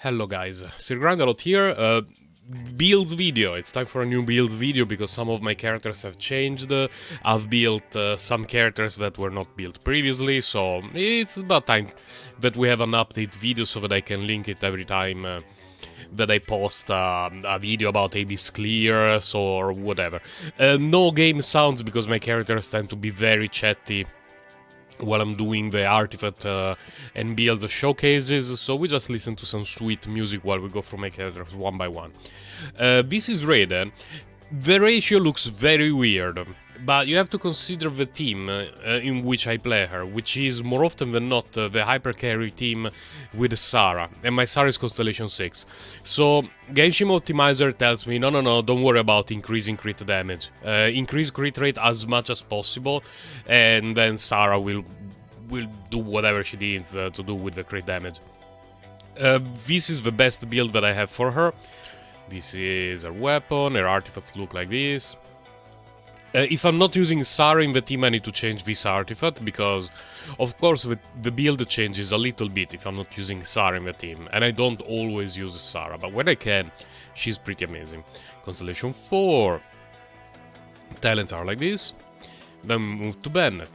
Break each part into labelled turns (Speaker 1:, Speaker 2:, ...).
Speaker 1: Hello guys, Sir Grandelot here, builds video. It's time for a new build video because some of my characters have changed. I've built some characters that were not built previously, so it's about time that we have an update video so that I can link it every time that I post a video about AB's clears or whatever. No game sounds because my characters tend to be very chatty while I'm doing the artifact and build showcases, so we just listen to some sweet music while we go through my characters one by one. This is Raiden. The ratio looks very weird, but you have to consider the team in which I play her, which is more often than not the hyper carry team with Sarah, and my Sarah is Constellation 6. So Genshin Optimizer tells me, no, don't worry about increasing crit damage. Increase crit rate as much as possible, and then Sarah will do whatever she needs to do with the crit damage. This is the best build that I have for her. This is her weapon, her artifacts look like this. If I'm not using Sarah in the team, I need to change this artifact, because, of course, the build changes a little bit if I'm not using Sarah in the team, and I don't always use Sarah, but when I can, she's pretty amazing. Constellation 4. Talents are like this. Then move to Bennett.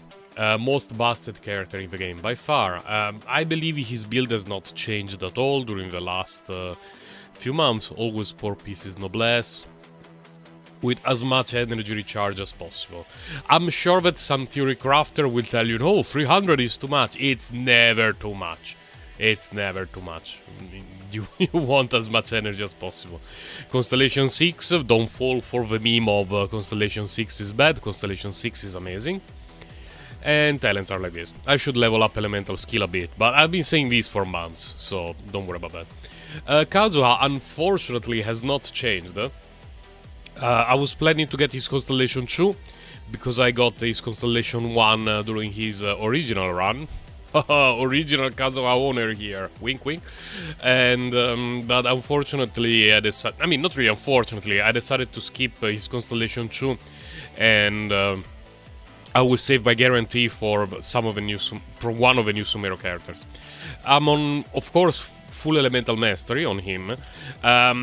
Speaker 1: Most busted character in the game by far. I believe his build has not changed at all during the last few months. Always 4 pieces noblesse, with as much energy recharge as possible. I'm sure that some theory crafter will tell you, no, 300 is too much. It's never too much. It's never too much. You want as much energy as possible. Constellation 6, don't fall for the meme of Constellation 6 is bad. Constellation 6 is amazing. And talents are like this. I should level up elemental skill a bit, but I've been saying this for months, so don't worry about that. Kazuha, unfortunately, has not changed. I was planning to get his Constellation 2, because I got his Constellation 1 during his original run. Original Kazuha owner here, wink wink. And, but unfortunately, I mean, not really unfortunately, I decided to skip his Constellation 2, and I will save my guarantee for some of the new, for one of the new Sumero characters. I'm on, of course, full elemental mastery on him. Yeah,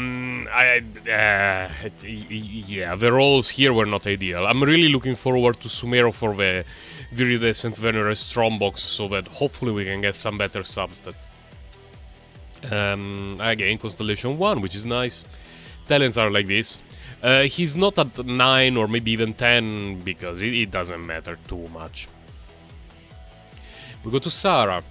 Speaker 1: the rolls here were not ideal. I'm really looking forward to Sumero for the Viridescent Venerous Strombox, so that hopefully we can get some better substats. Again, Constellation 1, which is nice. Talents are like this. He's not at 9 or maybe even 10, because it doesn't matter too much. We go to Sarah.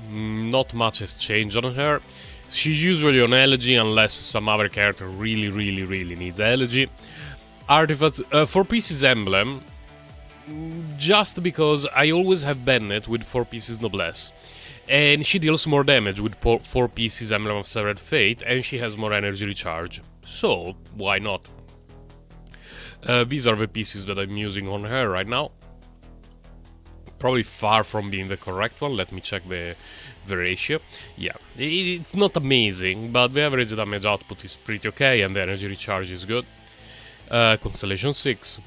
Speaker 1: Not much has changed on her. She's usually on elegy unless some other character really needs elegy. Artifacts, 4 pieces emblem, just because I always have Bennett with 4 pieces noblesse, and she deals more damage with 4 pieces emblem of Severed Fate, and she has more energy recharge, so why not? These are the pieces that I'm using on her right now. Probably far from being the correct one. Let me check the ratio. Yeah, it's not amazing, but the average damage output is pretty okay, and the energy recharge is good. Constellation 6.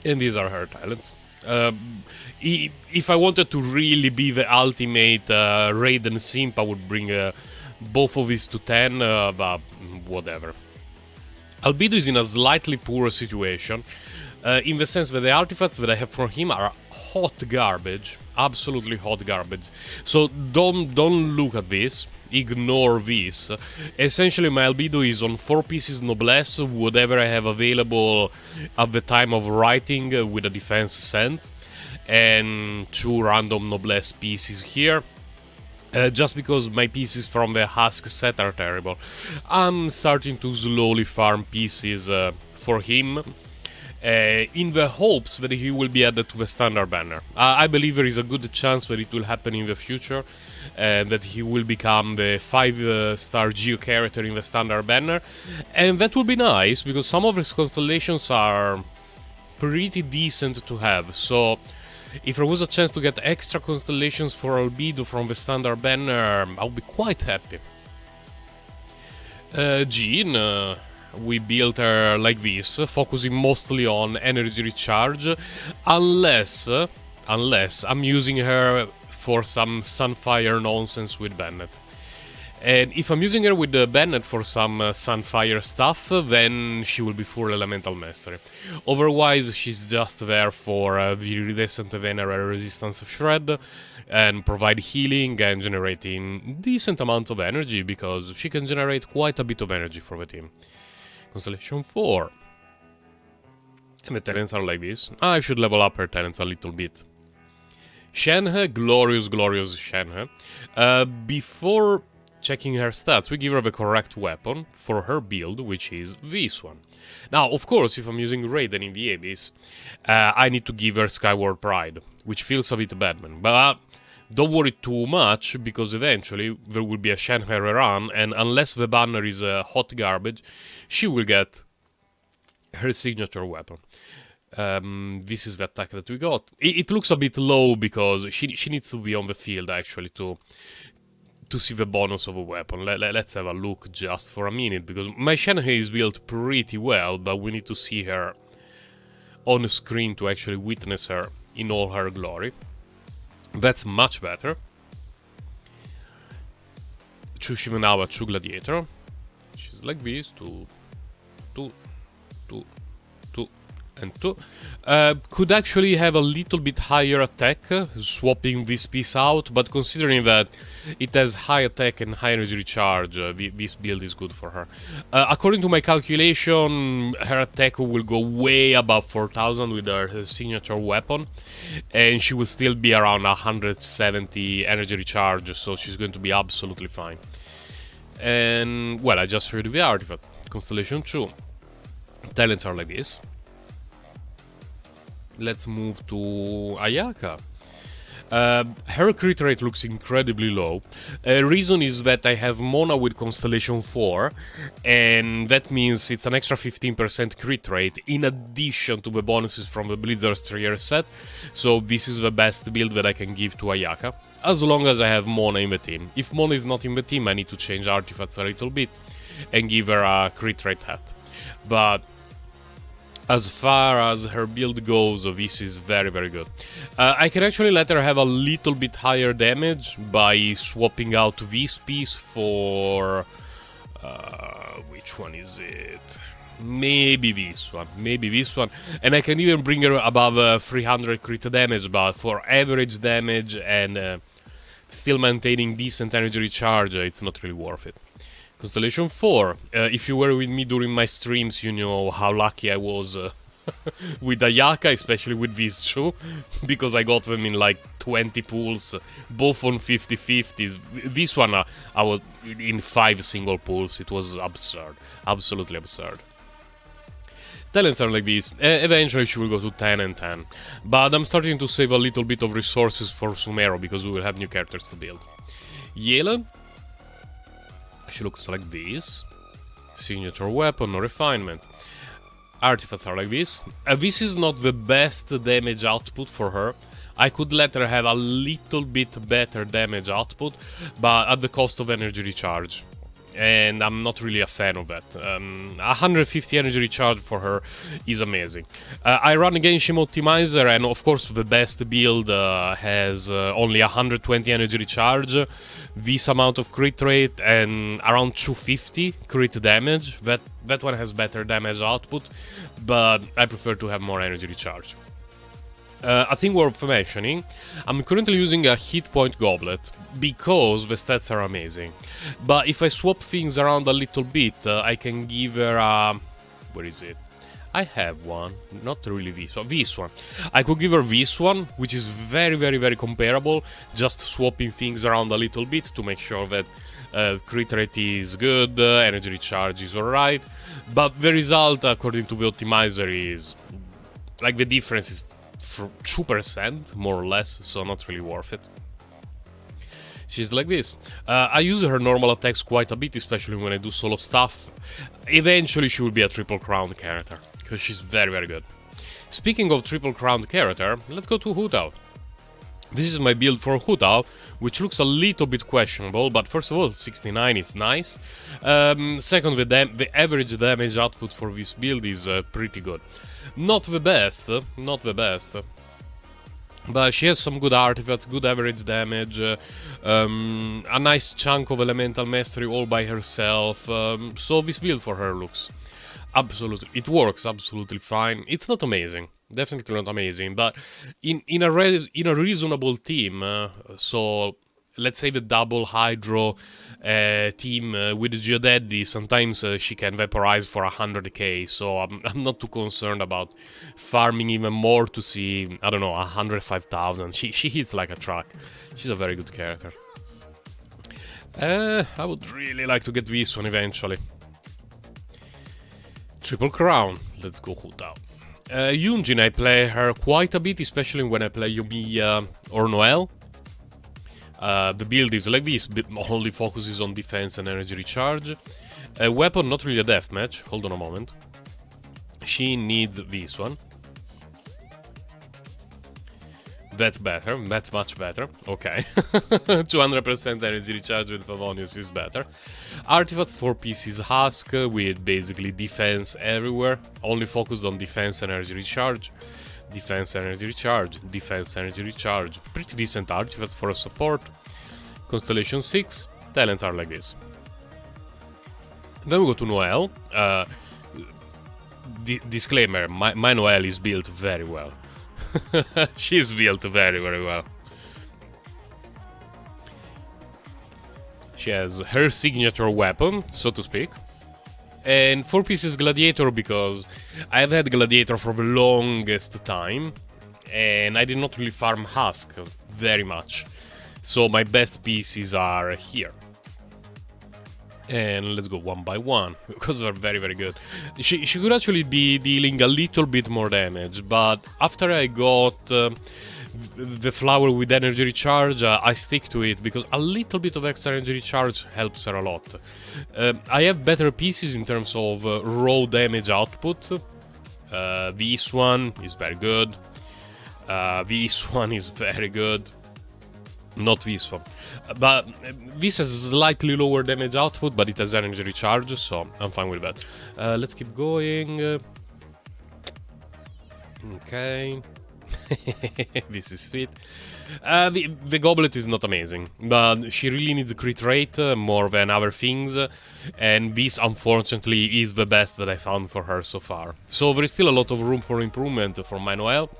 Speaker 1: And these are her talents. If I wanted to really be the ultimate Raiden simp, I would bring both of these to 10, but whatever. Albedo is in a slightly poorer situation, in the sense that the artifacts that I have for him are hot garbage, absolutely hot garbage. So don't look at this, ignore this. Essentially, my albedo is on 4 pieces noblesse, whatever I have available at the time of writing with a defense sense, and 2 random noblesse pieces here. Just because my pieces from the Husk set are terrible. I'm starting to slowly farm pieces for him, in the hopes that he will be added to the standard banner. I believe there is a good chance that it will happen in the future, that he will become the 5-star Geo character in the standard banner, and that would be nice, because some of his constellations are pretty decent to have, so if there was a chance to get extra constellations for Albedo from the standard banner, I would be quite happy. Jean, we built her like this, focusing mostly on energy recharge, unless I'm using her for some Sunfire nonsense with Bennett. And if I'm using her with the Bennett for some Sunfire stuff, then she will be full Elemental Mastery. Otherwise, she's just there for the Iridescent Venerary Resistance Shred, and provide healing and generating decent amount of energy, because she can generate quite a bit of energy for the team. Constellation 4. And the talents are like this. I should level up her talents a little bit. Shenhe, glorious, glorious Shenhe. Before checking her stats, we give her the correct weapon for her build, which is this one. Now, of course, if I'm using Raiden in the Abyss, I need to give her Skyward Pride, which feels a bit bad, man. But don't worry too much, because eventually there will be a Shenhe rerun, and unless the banner is hot garbage, she will get her signature weapon. This is the attack that we got. It looks a bit low because she needs to be on the field actually to see the bonus of a weapon. Let's have a look just for a minute, because my Shenhe is built pretty well, but we need to see her on screen to actually witness her in all her glory. That's much better. Chu Shimenawa, Chu Gladiator. She's like this, 2, 2, 2, 2, and 2. Could actually have a little bit higher attack, swapping this piece out, but considering that it has high attack and high energy recharge, this build is good for her. According to my calculation, her attack will go way above 4000 with her signature weapon, and she will still be around 170 energy recharge, so she's going to be absolutely fine. And, well, I just showed you the artifact. Constellation 2. Talents are like this. Let's move to Ayaka. Her crit rate looks incredibly low. Reason is that I have Mona with Constellation 4, and that means it's an extra 15% crit rate in addition to the bonuses from the Blizzard's 3-year set, so this is the best build that I can give to Ayaka, as long as I have Mona in the team. If Mona is not in the team, I need to change artifacts a little bit and give her a crit rate hat. But as far as her build goes, this is very, very good. I can actually let her have a little bit higher damage by swapping out this piece for... which one is it? Maybe this one. Maybe this one. And I can even bring her above 300 crit damage, but for average damage and still maintaining decent energy recharge, it's not really worth it. Constellation 4. If you were with me during my streams, you know how lucky I was with Ayaka, especially with these two, because I got them in like 20 pools, both on 50-50s. This one, I was in 5 single pools. It was absurd. Absolutely absurd. Talents are like this. Eventually she will go to 10 and 10. But I'm starting to save a little bit of resources for Sumeru, because we will have new characters to build. Yela. She looks like this. Signature weapon, no refinement. Artifacts are like this. This is not the best damage output for her. I could let her have a little bit better damage output, but at the cost of energy recharge. And I'm not really a fan of that. 150 energy recharge for her is amazing. I run Genshin Optimizer, and of course the best build has only 120 energy recharge, this amount of crit rate, and around 250 crit damage. That one has better damage output, but I prefer to have more energy recharge. A thing worth mentioning, I'm currently using a hit point goblet, because the stats are amazing. But if I swap things around a little bit, I can give her a... Where is it? I have one, not really this one, this one. I could give her this one, which is very, very, very comparable, just swapping things around a little bit to make sure that crit rate is good, energy recharge is alright. But the result, according to the optimizer, is... like the difference is 2%, more or less, so not really worth it. She's like this. I use her normal attacks quite a bit, especially when I do solo stuff. Eventually she will be a triple crown character, because she's very, very good. Speaking of triple crown character, let's go to Hu Tao. This is my build for Hu Tao, which looks a little bit questionable, but first of all, 69 is nice. Second, the average damage output for this build is pretty good. Not the best, not the best. But she has some good artifacts, good average damage, a nice chunk of elemental mastery all by herself. So this build for her looks absolutely, it works absolutely fine. It's not amazing, definitely not amazing, but in a reasonable team. So let's say the double hydro team with Geodaddy, sometimes she can vaporize for 100k, so I'm not too concerned about farming even more to see, I don't know, 105,000. She hits like a truck. She's a very good character. I would really like to get this one eventually. Triple Crown. Let's go Hutao. Yunjin, I play her quite a bit, especially when I play Yomiya or Noelle. The build is like this, only focuses on defense and energy recharge. Weapon, not really a deathmatch. Hold on a moment. She needs this one. That's better. That's much better. Okay. 200% energy recharge with Favonius is better. Artifacts 4 pieces Husk with basically defense everywhere. Only focused on defense and energy recharge. Defense, energy recharge. Defense, energy recharge. Pretty decent artifacts for a support. Constellation 6. Talents are like this. Then we go to Noelle. Disclaimer, my Noelle is built very well. She's built very, very well. She has her signature weapon, so to speak. And 4 pieces Gladiator, because I've had Gladiator for the longest time. And I did not really farm Husk very much. So my best pieces are here. And let's go one by one, because they're very, very good. She could actually be dealing a little bit more damage, but after I got the flower with energy recharge, I stick to it, because a little bit of extra energy recharge helps her a lot. I have better pieces in terms of raw damage output. This one is very good. This one is very good. Not this one. But this has slightly lower damage output, but it has energy recharge, so I'm fine with that. Let's keep going. Okay. This is sweet. The goblet is not amazing, but she really needs a crit rate more than other things, and this unfortunately is the best that I found for her so far. So there is still a lot of room for improvement for my Noelle.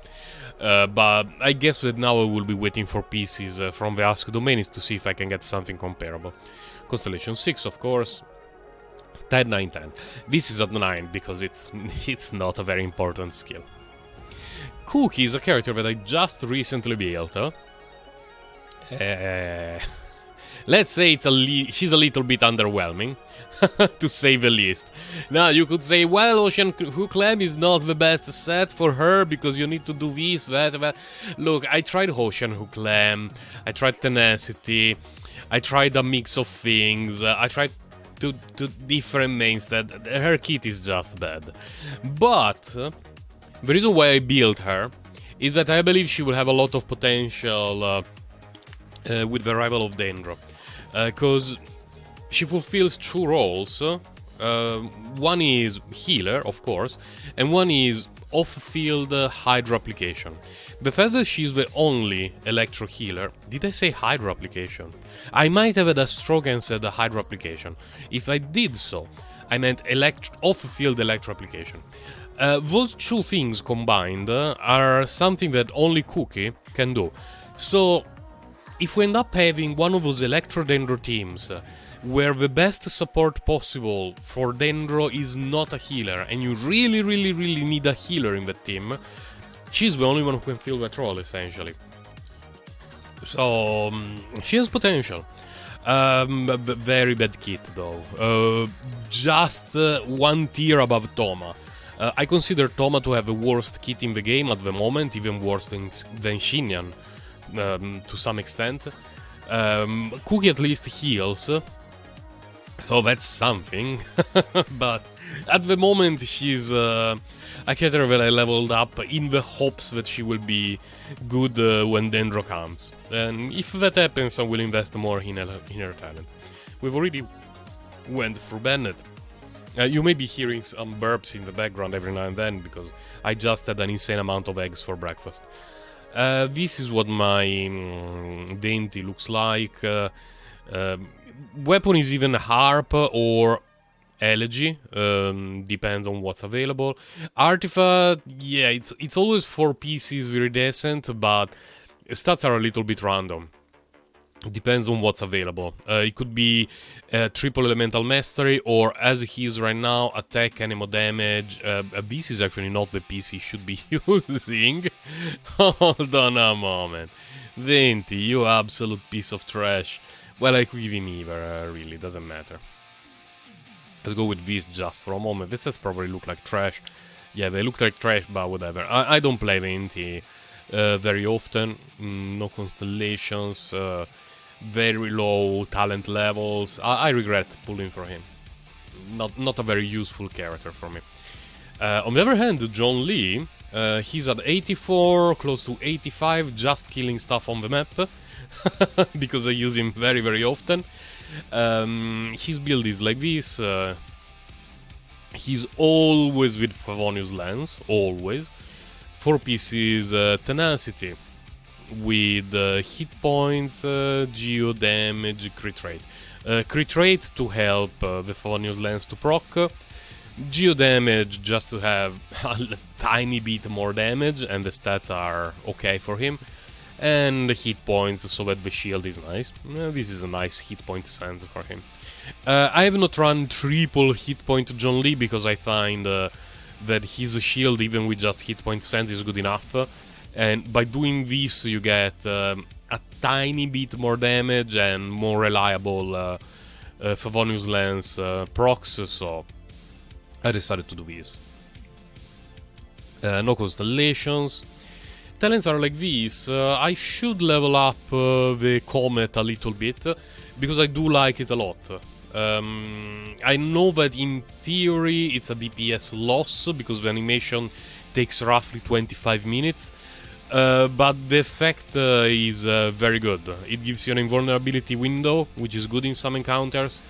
Speaker 1: But I guess that now I will be waiting for pieces from the Ask domains to see if I can get something comparable. Constellation 6, of course. 10, 9, 10. This is at 9 because it's not a very important skill. Cookie is a character that I just recently built. Let's say she's a little bit underwhelming, to say the least. Now, you could say, well, Ocean Hooklam is not the best set for her because you need to do this, that. Look, I tried Ocean Hooklam, I tried Tenacity, I tried a mix of things, I tried two different mains that her kit is just bad. But the reason why I built her is that I believe she will have a lot of potential with the arrival of Dendro. Because she fulfills 2 roles. One is healer, of course, and one is off-field hydro application. The fact that she's the only electro healer... Did I say hydro application? I might have had a stroke and said hydro application. If I did so, I meant off-field electro application. Those 2 things combined are something that only Cookie can do. So, if we end up having one of those Electro Dendro teams where the best support possible for Dendro is not a healer, and you really, really, really need a healer in the team, she's the only one who can fill that role, essentially. So, she has potential. Very bad kit, though. Just 1 tier above Toma. I consider Toma to have the worst kit in the game at the moment, even worse than Xinyan. To some extent. Cookie at least heals, so that's something. But at the moment she's a character that I leveled up in the hopes that she will be good when Dendro comes. And if that happens, I will invest more in her talent. We've already went through Bennett. You may be hearing some burps in the background every now and then because I just had an insane amount of eggs for breakfast. This is what my dainty looks like. Weapon is even harp or elegy, depends on what's available. Artifact, yeah, it's always 4 pieces, very decent, but stats are a little bit random. Depends on what's available. It could be triple elemental mastery, or as he is right now, attack, anemo damage. This is actually not the piece he should be using. Hold on a moment. Venti, you absolute piece of trash. Well, I could give him either, really, doesn't matter. Let's go with this just for a moment. This does probably look like trash. Yeah, they look like trash, but whatever. I don't play Venti very often. No constellations. Very low talent levels. I regret pulling for him. Not a very useful character for me. On the other hand, John Lee, he's at 84, close to 85, just killing stuff on the map. Because I use him very, very often. His build is like this. He's always with Favonius Lance, always. 4 pieces tenacity. With hit points, geo damage, crit rate. Crit rate to help the Favonius Lance to proc. Geo damage just to have a tiny bit more damage, and the stats are okay for him. And hit points so that the shield is nice. This is a nice hit point sense for him. I have not run triple hit point John Lee because I find that his shield, even with just hit point sense, is good enough. And by doing this, you get a tiny bit more damage and more reliable Favonius Lance procs, so I decided to do this. No constellations. Talents are like this. I should level up the Comet a little bit, because I do like it a lot. I know that in theory it's a DPS loss, because the animation takes roughly 25 minutes. But the effect is very good. It gives you an invulnerability window, which is good in some encounters,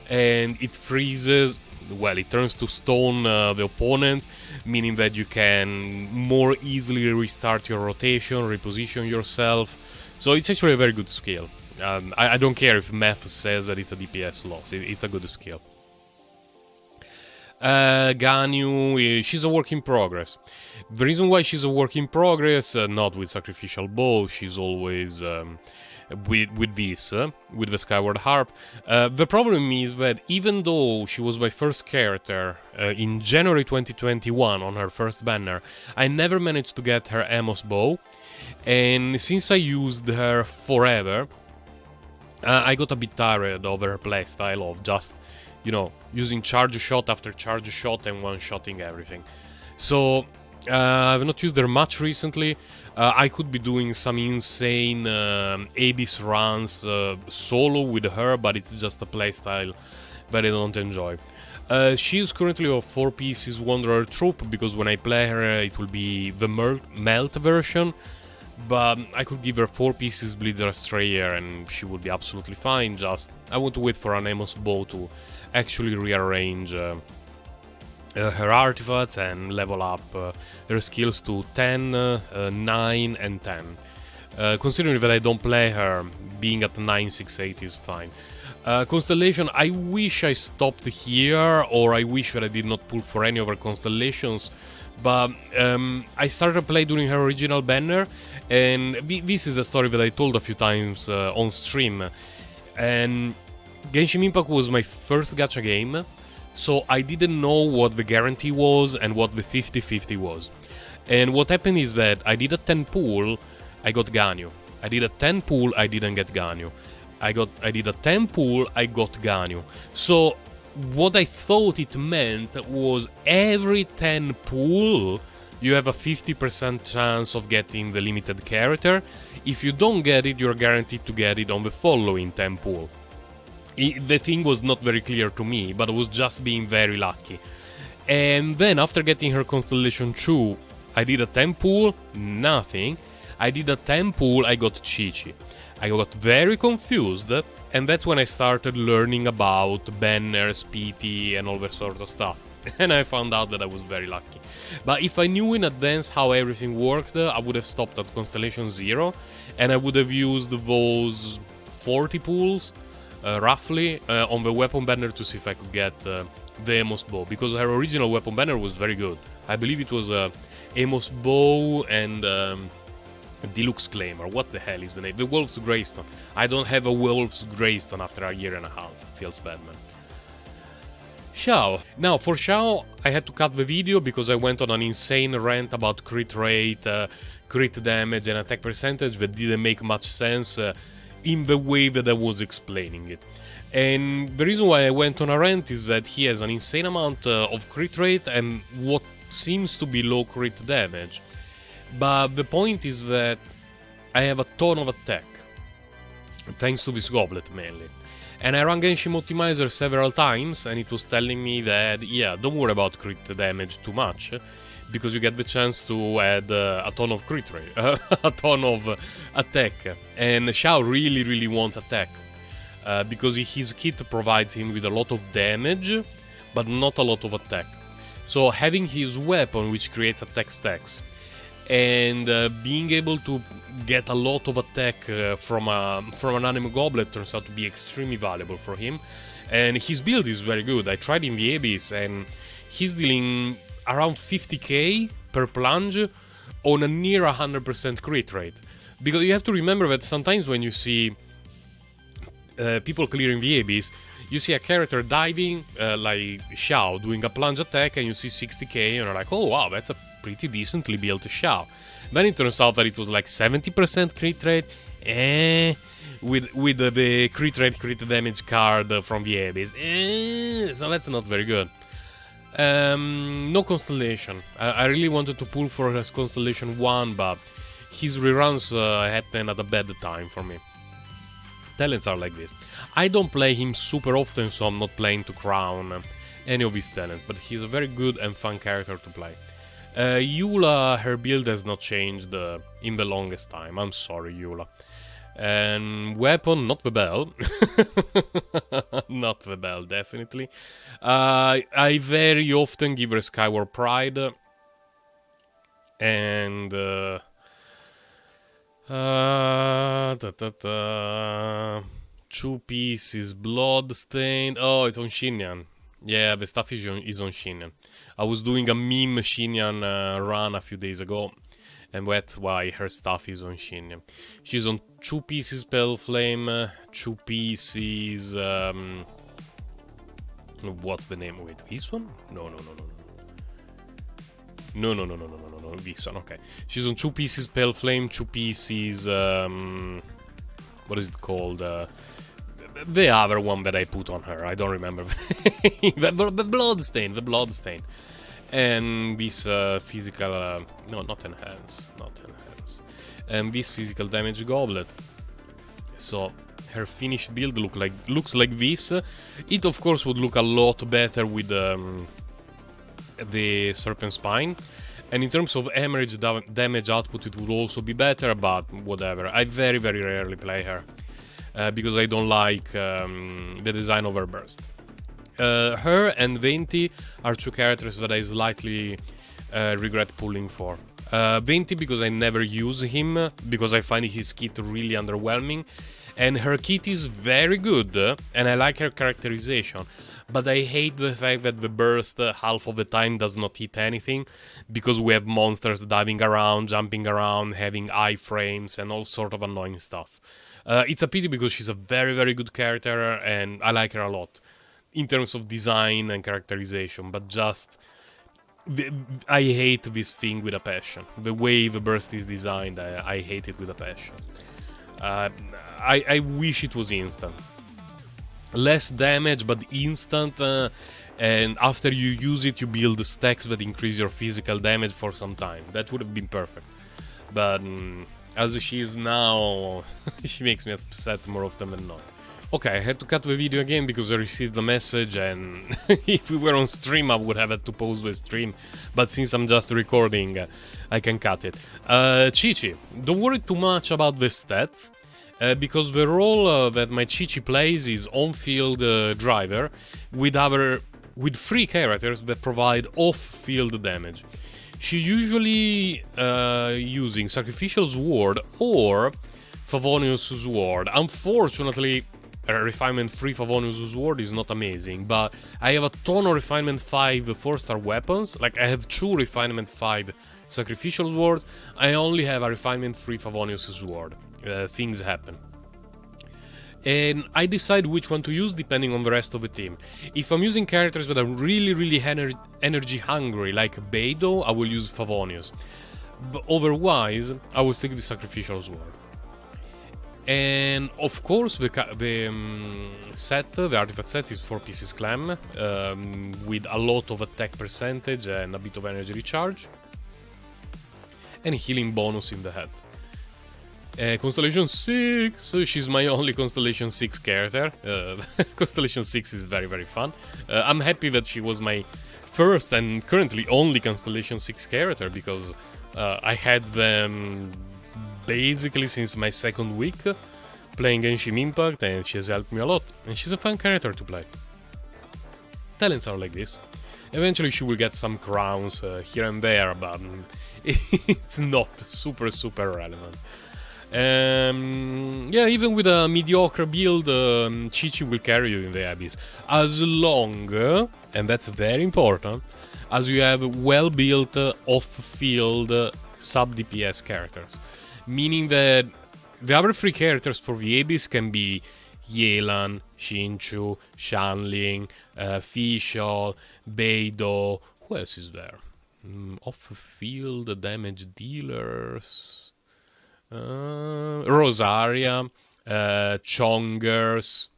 Speaker 1: and it freezes, well, it turns to stone the opponent, meaning that you can more easily restart your rotation, reposition yourself. So it's actually a very good skill. I don't care if math says that it's a DPS loss, it's a good skill. Ganyu, she's a work in progress. The reason why she's a work in progress, not with Sacrificial Bow, she's always with this, with the Skyward Harp. The problem is that even though she was my first character in January 2021 on her first banner, I never managed to get her Amos Bow, and since I used her forever, I got a bit tired of her playstyle of just, you know, using charge shot after charge shot and one-shotting everything. So, I've not used her much recently. I could be doing some insane Abyss runs solo with her, but it's just a playstyle that I don't enjoy. She is currently a 4 pieces Wanderer troop, because when I play her it will be the melt version. But I could give her 4 pieces Blitzer Strayer and she would be absolutely fine. Just, I want to wait for an Amos Bow to actually rearrange her artifacts and level up her skills to 10, 9 and 10. Considering that I don't play her, being at 9, 6, 8 is fine. Constellation, I wish I stopped here, or I wish that I did not pull for any of her constellations. But I started to play during her original banner, and this is a story that I told a few times on stream. And Genshin Impact was my first gacha game, so I didn't know what the guarantee was and what the 50-50 was. And what happened is that I did a 10 pull, I got Ganyu. I did a 10 pull, I didn't get Ganyu. I did a 10 pull, I got Ganyu. So what I thought it meant was every 10 pull you have a 50% chance of getting the limited character. If you don't get it, you're guaranteed to get it on the following 10 pull. The thing was not very clear to me, but I was just being very lucky. And then after getting her Constellation 2, I did a 10 pull, nothing. I did a 10 pull, I got Chi-Chi. I got very confused, and that's when I started learning about banners, PT, and all that sort of stuff. and I found out that I was very lucky. But if I knew in advance how everything worked, I would have stopped at Constellation 0, and I would have used those 40 pulls, roughly, on the weapon banner to see if I could get the Amos bow, because her original weapon banner was very good. I believe it was Amos bow and Deluxe Claimer. What the hell is the name? The Wolf's Greystone. I don't have a Wolf's Greystone after a year and a half. Feels bad, man. Xiao. Now, for Xiao, I had to cut the video because I went on an insane rant about crit rate, crit damage and attack percentage that didn't make much sense in the way that I was explaining it. And the reason why I went on a rant is that he has an insane amount of crit rate and what seems to be low crit damage. But the point is that I have a ton of attack, thanks to this goblet mainly. And I ran Genshin Optimizer several times, and it was telling me that, yeah, don't worry about crit damage too much, because you get the chance to add a ton of crit rate, a ton of attack. And Xiao really wants attack, because his kit provides him with a lot of damage, but not a lot of attack. So having his weapon, which creates attack stacks, and being able to get a lot of attack from an anime goblet turns out to be extremely valuable for him. And his build is very good. I tried in the Abyss and he's dealing around 50k per plunge on a near 100% crit rate. Because you have to remember that sometimes when you see people clearing the Abyss, you see a character diving, like Xiao, doing a plunge attack, and you see 60k, and you're like, oh wow, that's a pretty decently built Xiao. Then it turns out that it was like 70% crit rate, with the crit rate, crit damage card from the Abyss. So that's not very good. No Constellation. I really wanted to pull for his Constellation 1, but his reruns happen at a bad time for me. Talents are like this. I don't play him super often, so I'm not playing to crown any of his talents, but he's a very good and fun character to play. Eula, her build has not changed in the longest time. I'm sorry, Eula. And weapon, not the bell. Not the bell, definitely. I very often give her Skyward Pride. And... 2 pieces, Bloodstained. Oh, it's on Xinyan. Yeah, the stuff is on Xinyan. I was doing a meme Xinyan run a few days ago, and that's why her stuff is on Xinyan. She's on 2 pieces Pale Flame, 2 pieces... what's the name? Wait, this one? No. No, this one, okay. She's on 2 pieces Pale Flame, 2 pieces... what is it called? The other one that I put on her, I don't remember. the Bloodstain. And this physical... no, not enhance. And this physical damage goblet. So her finished build looks like this. It of course would look a lot better with the Serpent Spine. And in terms of damage output, it would also be better, but whatever. I very rarely play her, because I don't like the design of her burst. Her and Venti are 2 characters that I slightly regret pulling for. Venti because I never use him, because I find his kit really underwhelming. And her kit is very good, and I like her characterization. But I hate the fact that the burst half of the time does not hit anything, because we have monsters diving around, jumping around, having iframes and all sort of annoying stuff. It's a pity because she's a very good character and I like her a lot in terms of design and characterization, but just... I hate this thing with a passion. The way the burst is designed, I hate it with a passion. I wish it was instant. Less damage, but instant, and after you use it, you build stacks that increase your physical damage for some time. That would have been perfect. But as she is now, she makes me upset more often than not. Okay, I had to cut the video again because I received the message, and if we were on stream, I would have had to pause the stream. But since I'm just recording, I can cut it. Chi-Chi, don't worry too much about the stats. Because the role that my Chi-Chi plays is on-field driver with other with 3 characters that provide off-field damage. She usually using Sacrificial Sword or Favonius Sword. Unfortunately, Refinement 3 Favonius Sword is not amazing, but I have a ton of Refinement 5 4-star weapons. Like, I have 2 Refinement 5 Sacrificial Swords, I only have a Refinement 3 Favonius Sword. Things happen. And I decide which one to use depending on the rest of the team. If I'm using characters that are really energy hungry, like Beidou, I will use Favonius. But otherwise, I will stick with Sacrificial Sword. And of course, the artifact set is 4 pieces clam, with a lot of attack percentage and a bit of energy recharge. And healing bonus in the head. Constellation 6, she's my only Constellation 6 character. Constellation 6 is very fun. I'm happy that she was my first and currently only Constellation 6 character, because I had them basically since my second week playing Genshin Impact, and she has helped me a lot, and she's a fun character to play. Talents are like this. Eventually she will get some crowns here and there, but it's not super relevant. Yeah, even with a mediocre build, Chi-Chi will carry you in the Abyss. As long, and that's very important, as you have well-built off-field sub-DPS characters. Meaning that the other 3 characters for the Abyss can be Yelan, Xingqiu, Shanling, Fischl, Beidou. Who else is there? Off-field damage dealers... Rosaria, Chongers.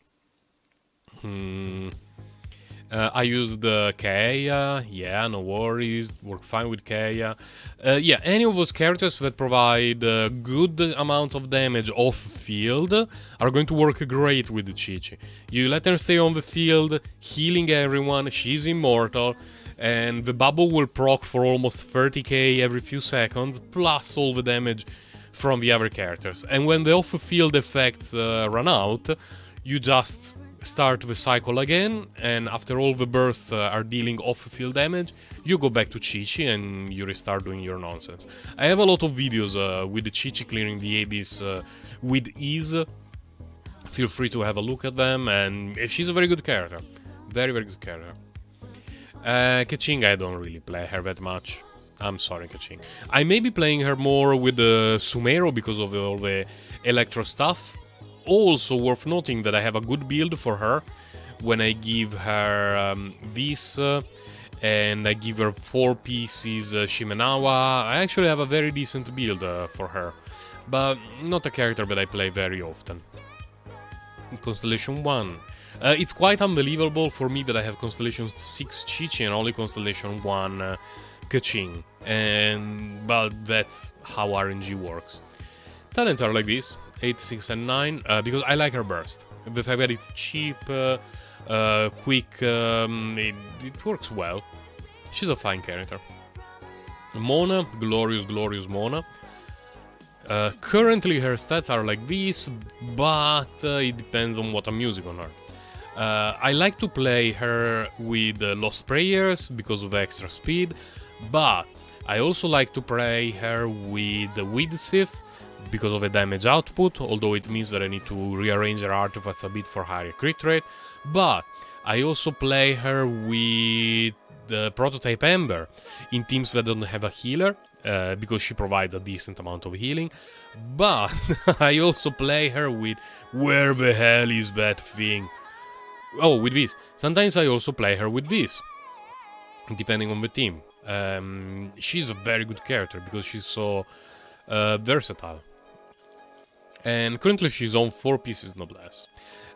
Speaker 1: I used Keia. Yeah, no worries. Work fine with Keia. Yeah, any of those characters that provide good amounts of damage off field are going to work great with Chi-Chi. You let her stay on the field, healing everyone. She's immortal. And the bubble will proc for almost 30k every few seconds, plus all the damage from the other characters. And when the off-field effects run out, you just start the cycle again, and after all the bursts are dealing off-field damage, you go back to Chi-Chi and you restart doing your nonsense. I have a lot of videos with the Chi-Chi clearing the Abyss with ease. Feel free to have a look at them, and she's a very good character. Very good character. Keqing, I don't really play her that much. I'm sorry, Keqing. I may be playing her more with Sumeru because of all the electro stuff. Also worth noting that I have a good build for her when I give her this and I give her 4 pieces Shimenawa. I actually have a very decent build for her, but not a character that I play very often. Constellation 1. It's quite unbelievable for me that I have Constellation 6 Chi-Chi and only Constellation 1 Keqing, but that's how RNG works. Talents are like this, 8, 6 and 9, because I like her burst. The fact that it's cheap, quick, it works well. She's a fine character. Mona, glorious Mona. Currently her stats are like this, but it depends on what I'm using on her. I like to play her with Lost Prayers because of extra speed, but I also like to play her with Widsith because of the damage output, although it means that I need to rearrange her artifacts a bit for higher crit rate. But I also play her with the Prototype Ember in teams that don't have a healer, because she provides a decent amount of healing. But I also play her with... Where the hell is that thing? Oh, with this. Sometimes I also play her with this, depending on the team. She's a very good character because she's so versatile. And currently she's on 4 pieces noblesse.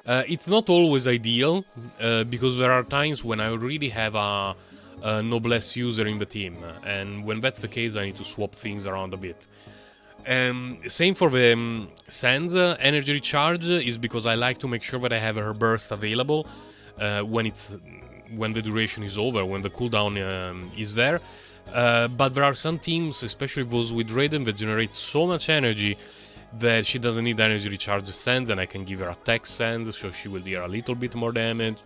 Speaker 1: It's not always ideal, because there are times when I really have a noblesse user in the team, and when that's the case I need to swap things around a bit. Same for the Sand energy recharge is because I like to make sure that I have her burst available when the duration is over, when the cooldown is there. But there are some teams, especially those with Raiden, that generate so much energy that she doesn't need energy recharge sands, and I can give her attack sands, so she will deal a little bit more damage.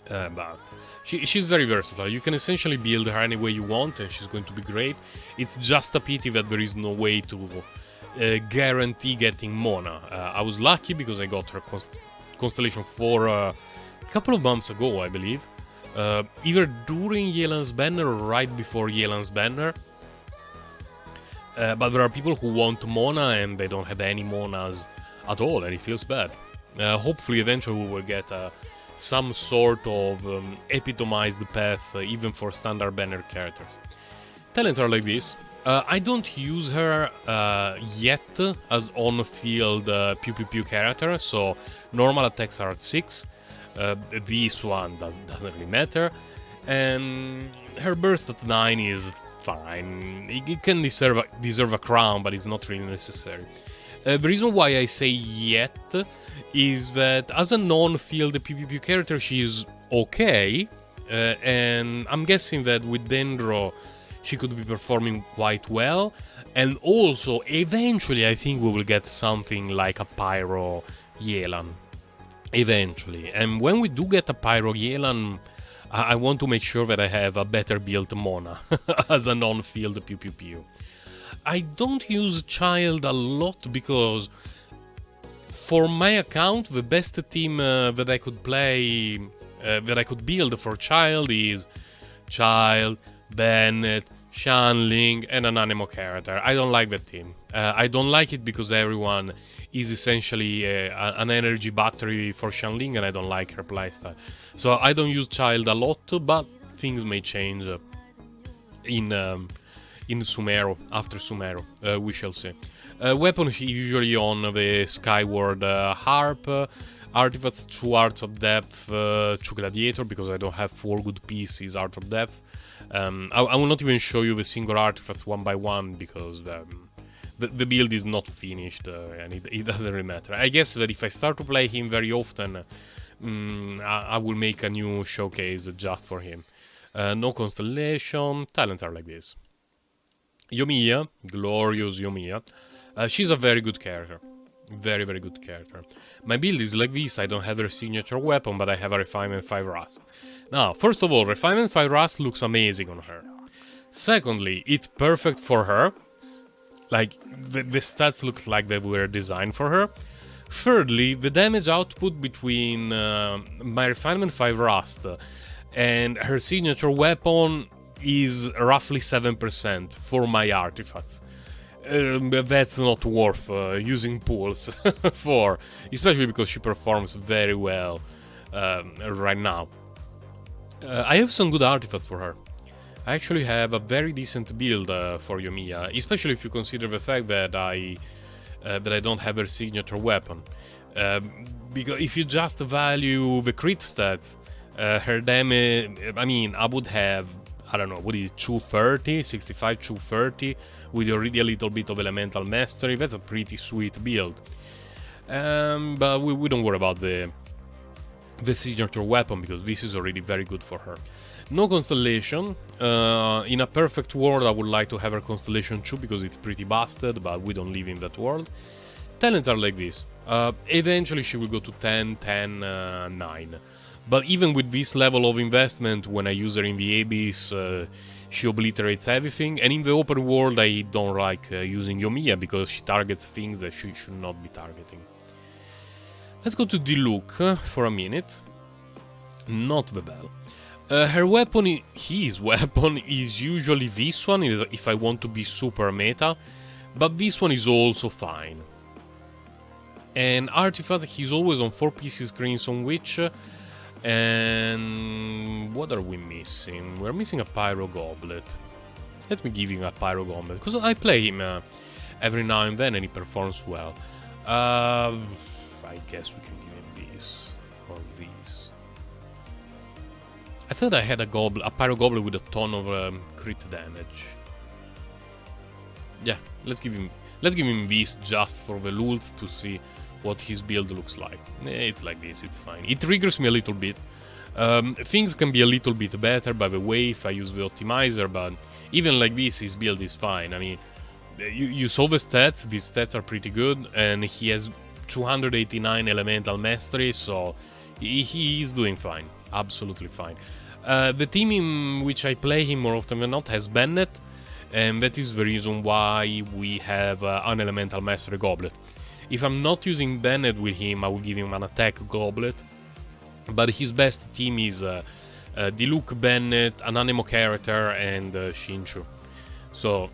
Speaker 1: But she's very versatile. You can essentially build her any way you want, and she's going to be great. It's just a pity that there is no way to guarantee getting Mona. I was lucky because I got her Constellation 4 a couple of months ago, I believe. Either during Yelan's banner or right before Yelan's banner. But there are people who want Mona and they don't have any Monas at all, and it feels bad. Hopefully eventually we will get some sort of epitomized path even for standard banner characters. Talents are like this. I don't use her yet as on-field pew pew pew character, so normal attacks are at 6. This one doesn't really matter, and her burst at 9 is fine. It can deserve a crown, but it's not really necessary. The reason why I say yet is that as a non-field PvP character, she is okay, and I'm guessing that with Dendro she could be performing quite well, and also eventually I think we will get something like a Pyro Yelan. Eventually, and when we do get a Pyro Yelan, I want to make sure that I have a better built Mona as a non-field pew pew pew. I don't use Child a lot because for my account the best team that I could play, that I could build for Child is Child, Bennett, Shanling, and an Anemo character. I don't like that team. I don't like it because everyone is essentially an energy battery for Shanling, and I don't like her playstyle. So I don't use Child a lot, but things may change in Sumeru, after Sumeru, we shall see. Weapon usually on the Skyward Harp, artifacts 2 Arts of Depth, 2 Gladiator, because I don't have 4 good pieces Art of Depth. I will not even show you the single artifacts one by one because the build is not finished and it doesn't really matter. I guess that if I start to play him very often, I will make a new showcase just for him. No Constellation, talents are like this. Yomiya, glorious Yomiya. She's a very good character. Very, very good character. My build is like this. I don't have her signature weapon, but I have a Refinement 5 Rust. Now, first of all, Refinement 5 Rust looks amazing on her. Secondly, it's perfect for her. Like, the stats look like they were designed for her. Thirdly, the damage output between my Refinement 5 Rust and her signature weapon is roughly 7% for my artifacts. That's not worth using pools for, especially because she performs very well right now. I have some good artifacts for her. I actually have a very decent build for Yomiya, especially if you consider the fact that I don't have her signature weapon. Because if you just value the crit stats, her damage, I mean, I would have, I don't know, what is it, 230, 65, 230, with already a little bit of elemental mastery. That's a pretty sweet build. But we don't worry about the signature weapon, because this is already very good for her. No Constellation. In a perfect world, I would like to have her Constellation 2, because it's pretty busted, but we don't live in that world. Talents are like this. Eventually she will go to 10, 10, 9. But even with this level of investment, when I use her in the Abyss, she obliterates everything. And in the open world, I don't like using Yomiya, because she targets things that she should not be targeting. Let's go to Diluc for a minute. Not the bell. Her weapon, his weapon, is usually this one, if I want to be super meta. But this one is also fine. And artifact, he's always on 4 pieces Crimson Witch. And what are we missing? We're missing a Pyro Goblet. Let me give him a Pyro Goblet, because I play him every now and then and he performs well. I guess we can give him this or this. I thought I had a Pyro Goblet with a ton of crit damage. Yeah, let's give him this just for the lulz to see what his build looks like. It's like this, it's fine. It triggers me a little bit. Things can be a little bit better, by the way, if I use the optimizer, but even like this, his build is fine. I mean, you saw the stats, these stats are pretty good, and he has 289 elemental mastery, so he is doing fine. Absolutely fine. The team in which I play him more often than not has Bennett, and that is the reason why we have an Elemental Mastery Goblet. If I'm not using Bennett with him, I will give him an attack goblet, but his best team is Diluc, Bennett, an Anemo character, and Shinchu. So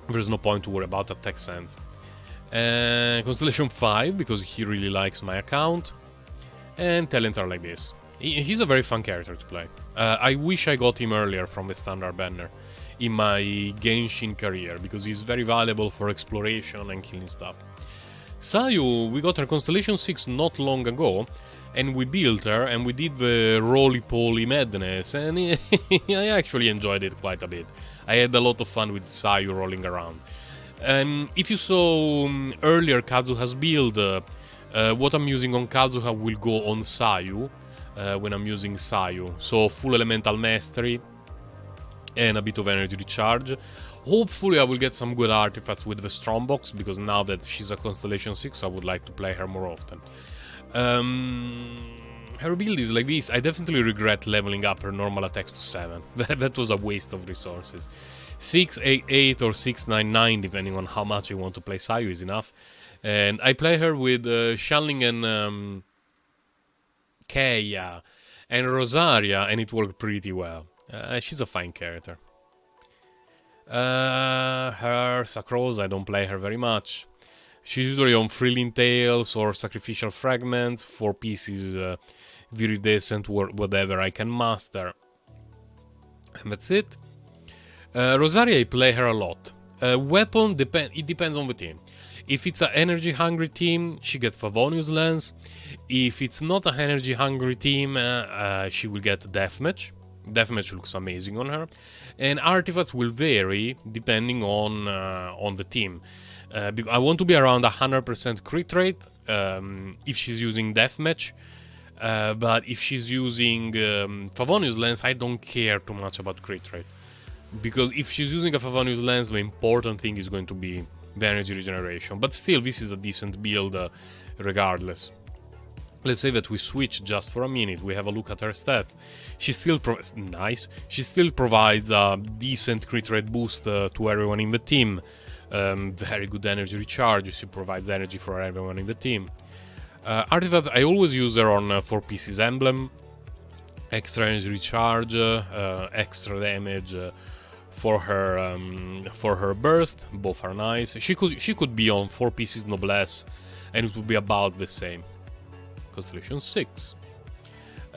Speaker 1: there's no point to worry about attack sense. Constellation 5, because he really likes my account, and talents are like this. He's a very fun character to play. I wish I got him earlier from the standard banner in my Genshin career, because he's very valuable for exploration and killing stuff. Sayu, we got her Constellation 6 not long ago, and we built her, and we did the roly-poly madness, and I actually enjoyed it quite a bit. I had a lot of fun with Sayu rolling around. If you saw earlier Kazuha's build, what I'm using on Kazuha will go on Sayu, when I'm using Sayu. So full Elemental Mastery and a bit of energy recharge. Hopefully I will get some good artifacts with the Strongbox, because now that she's a Constellation 6 I would like to play her more often. Her build is like this. I definitely regret leveling up her normal attacks to 7. That was a waste of resources. 688 or 699, depending on how much you want to play Sayu, is enough. And I play her with Shanling and Keia and Rosaria, and it worked pretty well. She's a fine character. Her Sacros, I don't play her very much. She's usually on Thrilling Tales or Sacrificial Fragments, 4 pieces, Viridescent, whatever I can master. And that's it. Rosaria, I play her a lot. Weapon, it depends on the team. If it's an energy-hungry team, she gets Favonius Lens. If it's not an energy-hungry team, she will get Deathmatch. Deathmatch looks amazing on her. And artifacts will vary depending on the team. I want to be around 100% crit rate if she's using Deathmatch. But if she's using Favonius Lens, I don't care too much about crit rate. Because if she's using a Favonius Lens, the important thing is going to be the energy regeneration. But still, this is a decent build regardless. Let's say that we switch just for a minute. We have a look at her stats. She still She still provides a decent crit rate boost to everyone in the team. Very good energy recharge. She provides energy for everyone in the team. Artifact, I always use her on 4 pieces emblem. Extra energy recharge, extra damage for her burst. Both are nice. She could be on 4 pieces noblesse, and it would be about the same. Constellation 6.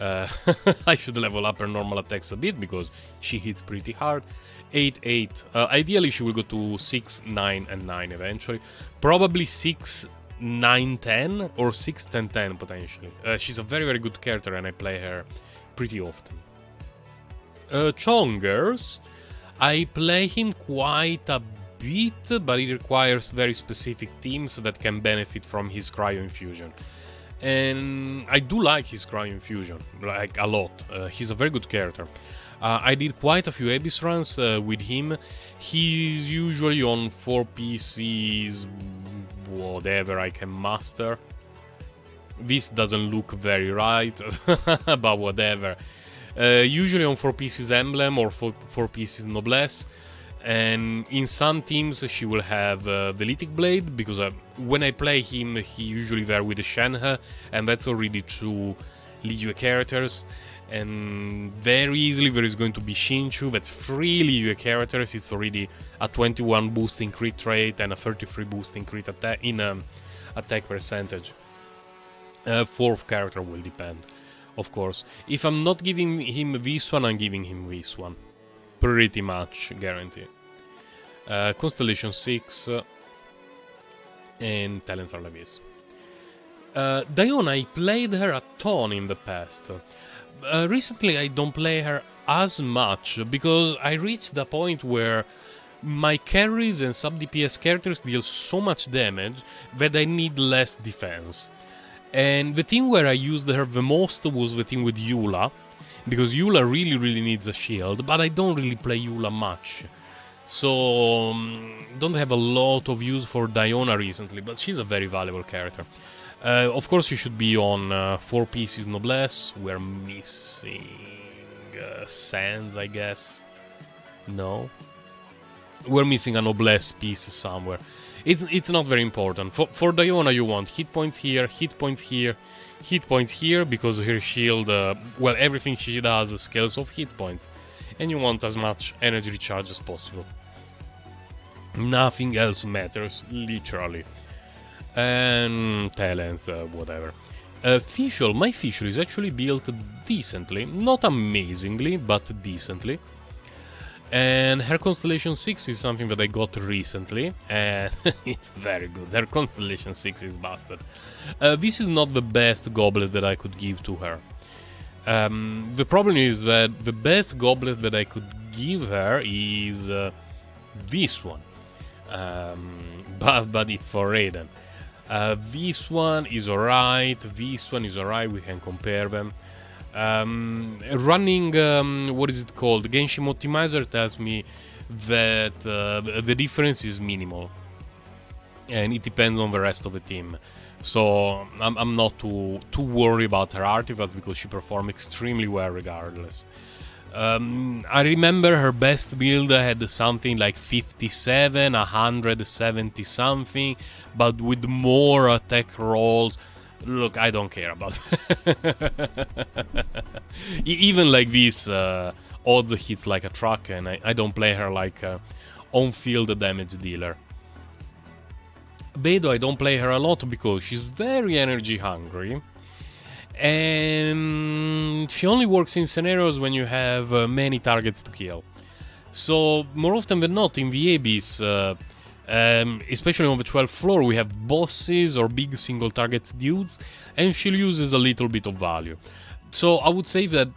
Speaker 1: I should level up her normal attacks a bit because she hits pretty hard. 8-8. Ideally, she will go to 6, 9, and 9 eventually. Probably 6, 9, 10 or 6, 10, 10 potentially. She's a very, very good character, and I play her pretty often. Chongers, I play him quite a bit, but it requires very specific teams that can benefit from his Cryo Infusion. And I do like his Cryo Infusion, like a lot. He's a very good character. I did quite a few Abyss runs with him. He's usually on 4 pieces, whatever I can master. This doesn't look very right, but whatever. Usually on 4 pieces emblem or 4 pieces noblesse. And in some teams she will have Velitic Blade, because when I play him he usually there with the Shenhe, and that's already 2 Liyue characters. And very easily there is going to be Shinchu, that's 3 Liyue characters. It's already a 21 boost in crit rate and a 33 boost in crit attack attack percentage. 4th character will depend, of course. If I'm not giving him this one, I'm giving him this one. Pretty much guaranteed. Constellation 6 and talents are like this. Diona, I played her a ton in the past. Recently I don't play her as much because I reached the point where my carries and sub DPS characters deal so much damage that I need less defense. And the team where I used her the most was the team with Eula, because Eula really needs a shield, but I don't really play Eula much. So, don't have a lot of use for Diona recently, but she's a very valuable character. Of course, you should be on 4 pieces Noblesse. We're missing Sands, I guess. No. We're missing a Noblesse piece somewhere. It's not very important. For Diona, you want hit points here, hit points here, hit points here, because her shield, well, everything she does scales of hit points. And you want as much energy recharge as possible. Nothing else matters, literally. And talents, whatever. Fischl, my Fischl is actually built decently. Not amazingly, but decently. And her Constellation 6 is something that I got recently, and it's very good. Her Constellation 6 is busted. This is not the best goblet that I could give to her. The problem is that the best goblet that I could give her is this one. But it's for Raiden. This one is alright, this one is alright, we can compare them. Running, what is it called? Genshin Optimizer tells me that the difference is minimal. And it depends on the rest of the team. So I'm not too worried about her artifacts because she performed extremely well regardless. I remember her best build had something like 57, 170 something, but with more attack rolls. Look, I don't care about even like this, odds hits like a truck, and I don't play her like on-field damage dealer. Beidou, I don't play her a lot because she's very energy hungry. And she only works in scenarios when you have many targets to kill. So, more often than not, in the Abyss, especially on the 12th floor, we have bosses or big single target dudes, and she loses a little bit of value. So, I would say that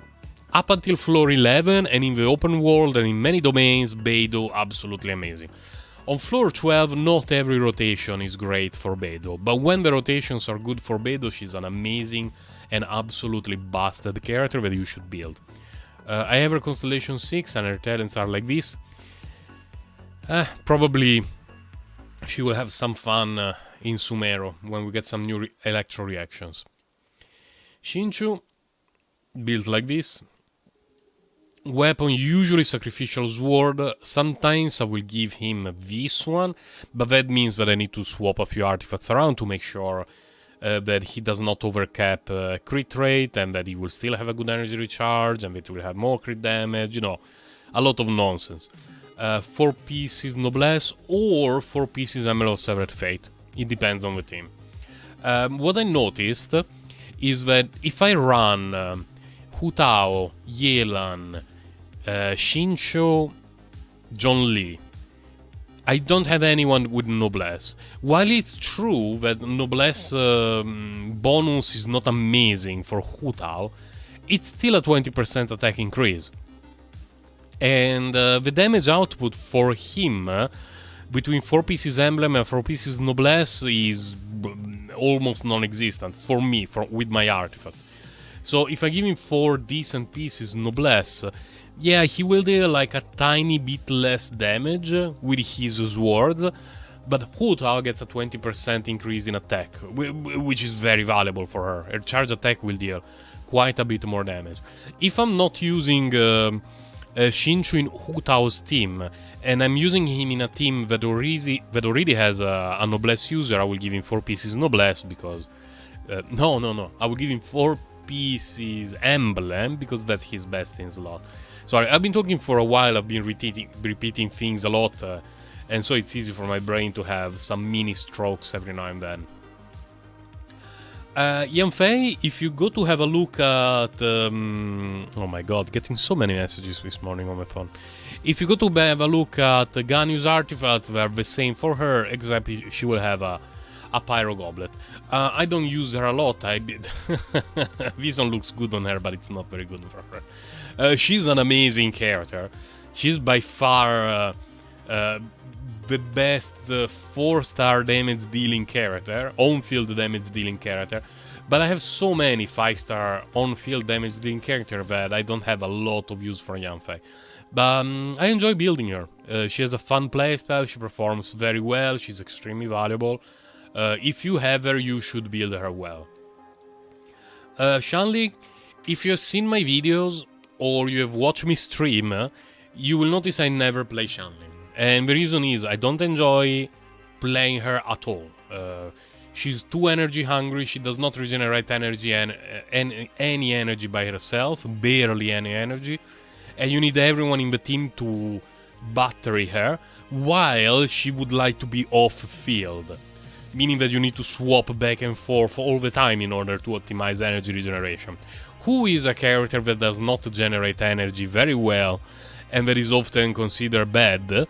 Speaker 1: up until floor 11, and in the open world and in many domains, Beidou absolutely amazing. On floor 12, not every rotation is great for Beidou, but when the rotations are good for Beidou, she's an amazing and absolutely busted character that you should build. I have her Constellation 6 and her talents are like this. Probably she will have some fun in Sumero when we get some new electro reactions. Shinchu, built like this. Weapon, usually Sacrificial Sword. Sometimes I will give him this one, but that means that I need to swap a few artifacts around to make sure that he does not overcap crit rate, and that he will still have a good energy recharge, and that he will have more crit damage, you know, a lot of nonsense. 4 pieces Noblesse or 4 pieces Emblem of Severed Fate. It depends on the team. What I noticed is that if I run Hu Tao, Yelan, Shincho, John Lee, I don't have anyone with Noblesse. While it's true that Noblesse bonus is not amazing for Hu Tao, it's still a 20% attack increase. And the damage output for him between 4 pieces Emblem and 4 pieces Noblesse is almost non-existent for me, with my artifacts. So if I give him 4 decent pieces Noblesse, yeah, he will deal like a tiny bit less damage with his swords, but Hu Tao gets a 20% increase in attack, which is very valuable for her. Her charge attack will deal quite a bit more damage. If I'm not using Shinchu in Hu Tao's team, and I'm using him in a team that already has a Noblesse user, I will give him 4 pieces Noblesse because... No. I will give him 4 pieces Emblem because that's his best in slot. Sorry, I've been talking for a while, I've been repeating things a lot, and so it's easy for my brain to have some mini strokes every now and then. Yanfei, if you go to have a look at... oh my god, getting so many messages this morning on my phone. If you go to have a look at Ganyu's artifacts, they're the same for her, except she will have a Pyro Goblet. I don't use her a lot. This one looks good on her, but it's not very good for her. She's an amazing character. She's by far the best 4-star damage dealing character, on-field damage dealing character. But I have so many 5-star on-field damage dealing characters that I don't have a lot of use for Yanfei. But I enjoy building her. She has a fun playstyle, she performs very well, she's extremely valuable. If you have her, you should build her well. Shanli, if you have seen my videos or you have watched me stream, you will notice I never play Shanli. And the reason is I don't enjoy playing her at all. She's too energy hungry, she does not regenerate energy and any energy by herself, barely any energy. And you need everyone in the team to battery her, while she would like to be off field. Meaning that you need to swap back and forth all the time in order to optimize energy regeneration. Who is a character that does not generate energy very well and that is often considered bad?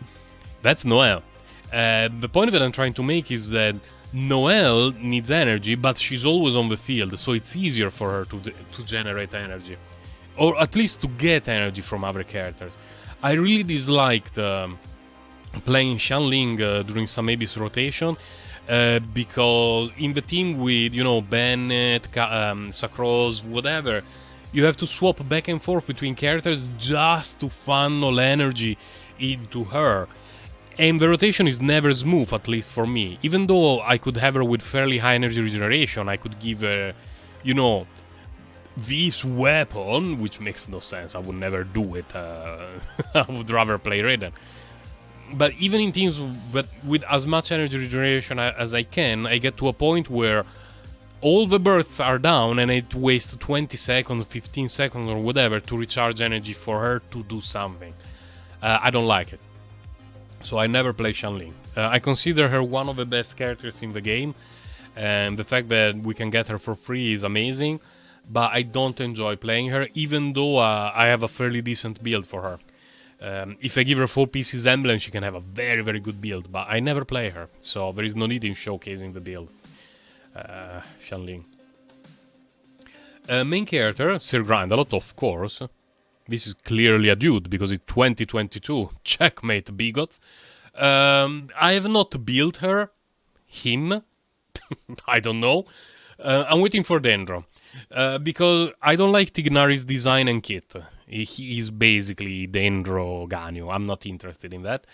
Speaker 1: That's Noelle. The point that I'm trying to make is that Noelle needs energy, but she's always on the field, so it's easier for her to generate energy. Or at least to get energy from other characters. I really disliked playing Xianling during some Abyss rotation, because in the team with, Bennett, Sacroz, whatever, you have to swap back and forth between characters just to funnel energy into her. And the rotation is never smooth, at least for me. Even though I could have her with fairly high energy regeneration, I could give her, this weapon, which makes no sense. I would never do it. I would rather play Raiden. But even in teams with as much energy regeneration as I can, I get to a point where all the bursts are down and it wastes 20 seconds, 15 seconds or whatever to recharge energy for her to do something. I don't like it. So I never play Xianling. I consider her one of the best characters in the game, and the fact that we can get her for free is amazing, but I don't enjoy playing her, even though I have a fairly decent build for her. If I give her 4 pieces emblem, she can have a very, very good build, but I never play her, so there is no need in showcasing the build. Xianling. Main character, Sir Grindalot, of course. This is clearly a dude, because it's 2022. Checkmate, bigots. I have not built her. Him. I don't know. I'm waiting for Dendro. Because I don't like Tignari's design and kit. He is basically Dendro Ganyu. I'm not interested in that.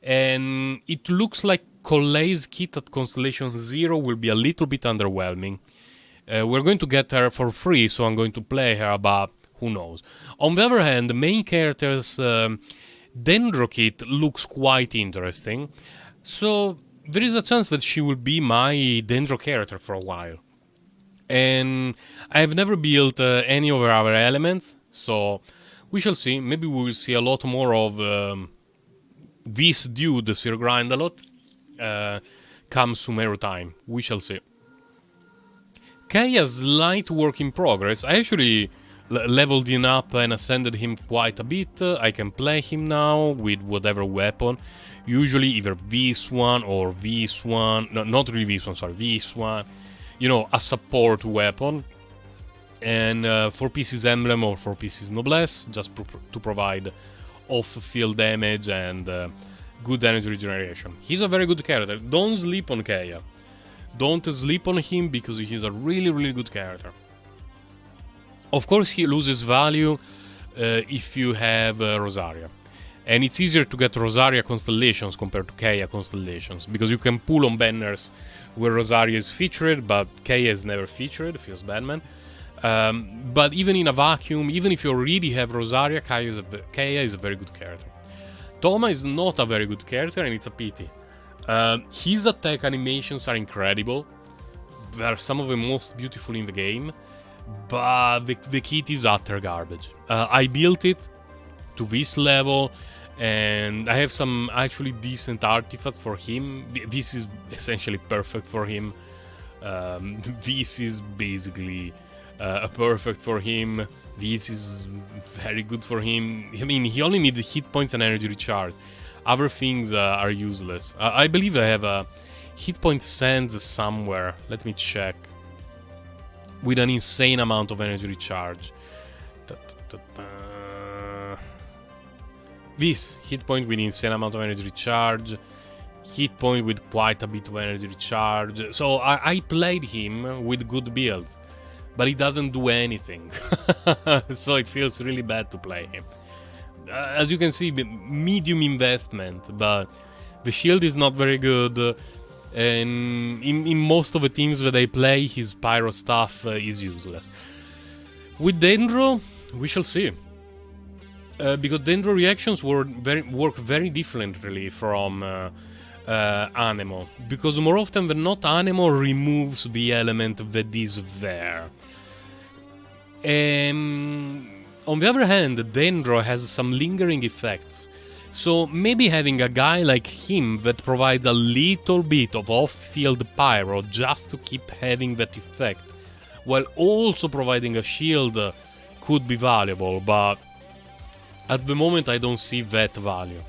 Speaker 1: And it looks like Collei's kit at Constellation 0 will be a little bit underwhelming. We're going to get her for free, so I'm going to play her, but who knows. On the other hand, the main character's Dendro kit looks quite interesting. So there is a chance that she will be my Dendro character for a while. And I have never built any of her other elements, so we shall see. Maybe we will see a lot more of this dude, Sir Grindalot, come Sumeru time. We shall see. Keia's slight work in progress. I actually leveled him up and ascended him quite a bit. I can play him now with whatever weapon. Usually either this one or this one. No, not really this one, sorry, this one. A support weapon. And 4 pieces emblem or 4 pieces noblesse, just to provide off-field damage and good energy regeneration. He's a very good character. Don't sleep on Keia. Don't sleep on him because he's a really, really good character. Of course, he loses value if you have Rosaria. And it's easier to get Rosaria constellations compared to Keia constellations, because you can pull on banners where Rosaria is featured, but Keia is never featured, feels bad, man. But even in a vacuum, even if you already have Rosaria, Keia is a very good character. Toma is not a very good character, and it's a pity. His attack animations are incredible. They are some of the most beautiful in the game. But the kit is utter garbage. I built it to this level, and I have some actually decent artifacts for him. This is essentially perfect for him. This is basically perfect for him. This is very good for him. I mean, he only needs hit points and energy recharge. Other things are useless. I believe I have a hit point sands somewhere. Let me check. With an insane amount of energy recharge. This hit point with insane amount of energy recharge. Hit point with quite a bit of energy recharge. So I played him with good build, but he doesn't do anything. So it feels really bad to play him. as you can see, medium investment, but the shield is not very good. And in most of the teams that I play, his pyro stuff is useless. With Dendro, we shall see. Because Dendro reactions work very differently from Anemo. Because more often than not, Anemo removes the element that is there. On the other hand, Dendro has some lingering effects. So maybe having a guy like him that provides a little bit of off-field pyro just to keep having that effect, while also providing a shield, could be valuable, but at the moment I don't see that value.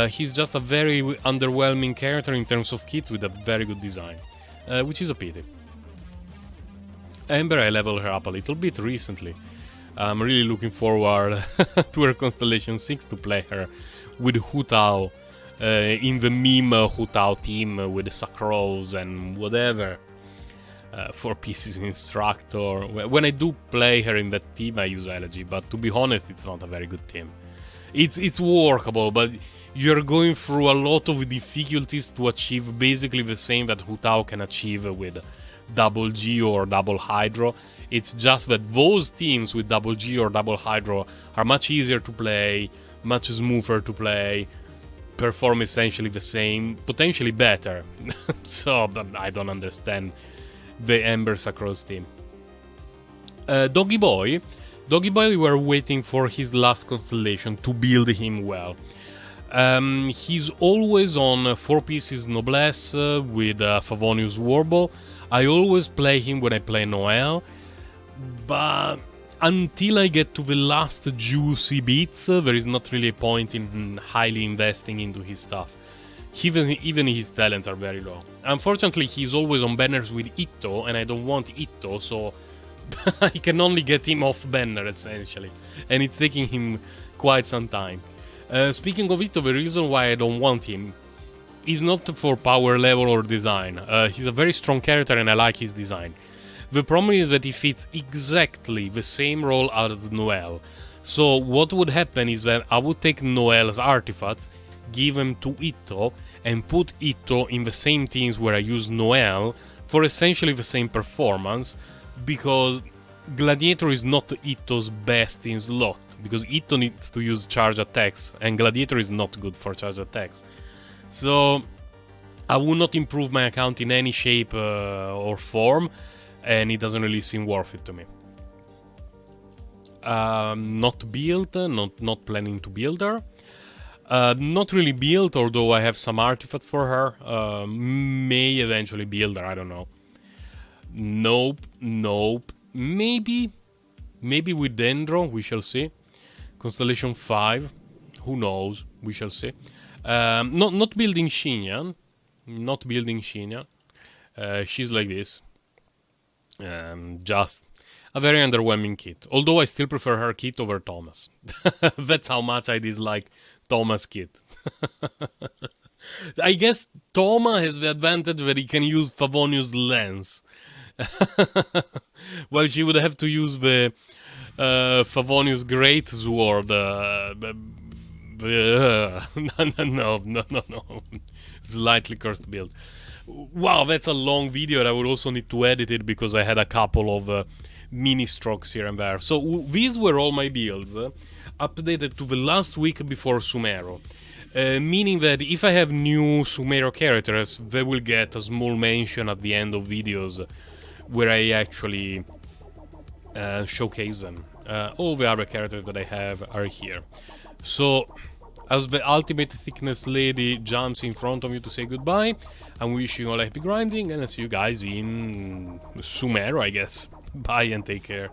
Speaker 1: He's just a very underwhelming character in terms of kit with a very good design, which is a pity. Ember, I leveled her up a little bit recently. I'm really looking forward to her Constellation 6 to play her with Hu Tao in the meme Hu Tao team with Sacros and whatever. 4 pieces instructor. When I do play her in that team, I use Elegy, but to be honest, it's not a very good team. It's workable, but you're going through a lot of difficulties to achieve basically the same that Hu Tao can achieve with Double G or Double Hydro. It's just that those teams with Double G or Double Hydro are much easier to play, much smoother to play, perform essentially the same, potentially better. So, I don't understand the Ember Sacros team. Doggy Boy, we were waiting for his last constellation to build him well. He's always on 4 pieces Noblesse with Favonius Warble. I always play him when I play Noel, but until I get to the last juicy bits, there is not really a point in highly investing into his stuff. Even his talents are very low. Unfortunately, he's always on banners with Itto, and I don't want Itto, so I can only get him off banner, essentially. And it's taking him quite some time. Speaking of Itto, the reason why I don't want him is not for power level or design. He's a very strong character and I like his design. The problem is that he fits exactly the same role as Noel. So what would happen is that I would take Noel's artifacts, give them to Itto, and put Itto in the same teams where I use Noel for essentially the same performance, because Gladiator is not Itto's best in slot, because Itto needs to use charge attacks, and Gladiator is not good for charge attacks. So I will not improve my account in any shape or form, and it doesn't really seem worth it to me. Not built, not planning to build her. Not really built, although I have some artifacts for her. May eventually build her, I don't know. Nope. Maybe with Dendro, we shall see. Constellation 5, who knows, we shall see. Not building Xinyan. She's like this. Just a very underwhelming kit. Although I still prefer her kit over Thomas. That's how much I dislike Thomas' kit. I guess Thomas has the advantage that he can use Favonius Lens. Well, she would have to use the Favonius Great Sword. No. Slightly cursed build. Wow, that's a long video, and I would also need to edit it because I had a couple of mini strokes here and there. So these were all my builds, updated to the last week before Sumero. Meaning that if I have new Sumero characters, they will get a small mention at the end of videos where I actually showcase them. All the other characters that I have are here. So, as the ultimate thickness lady jumps in front of you to say goodbye, I'm wishing you all happy grinding, and I'll see you guys in Sumero, I guess. Bye and take care.